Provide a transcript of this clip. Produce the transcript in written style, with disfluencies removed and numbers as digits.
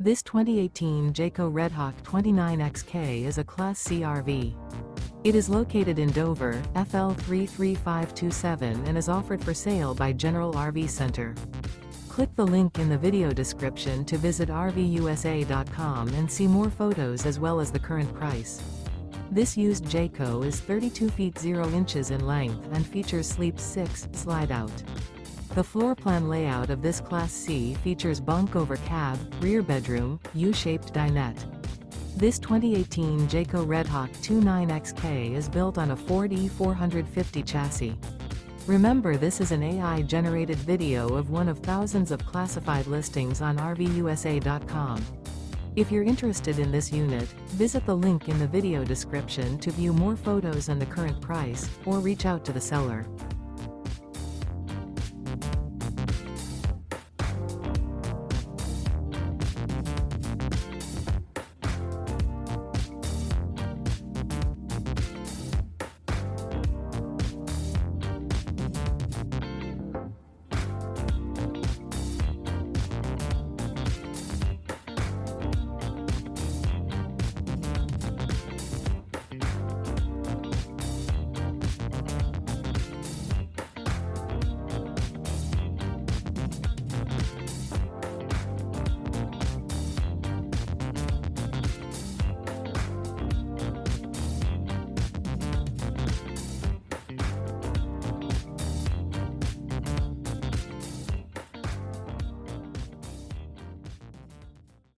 This 2018 Jayco Redhawk 29XK is a Class C RV. It is located in Dover, FL 33527 and is offered for sale by General RV Center. Click the link in the video description to visit RVUSA.com and see more photos as well as the current price. This used Jayco is 32 feet 0 inches in length and features Sleep 6 Slideout. The floor plan layout of this Class C features bunk over cab, rear bedroom, U-shaped dinette. This 2018 Jayco Redhawk 29XK is built on a Ford E450 chassis. Remember, this is an AI-generated video of one of thousands of classified listings on RVUSA.com. If you're interested in this unit, visit the link in the video description to view more photos and the current price, or reach out to the seller.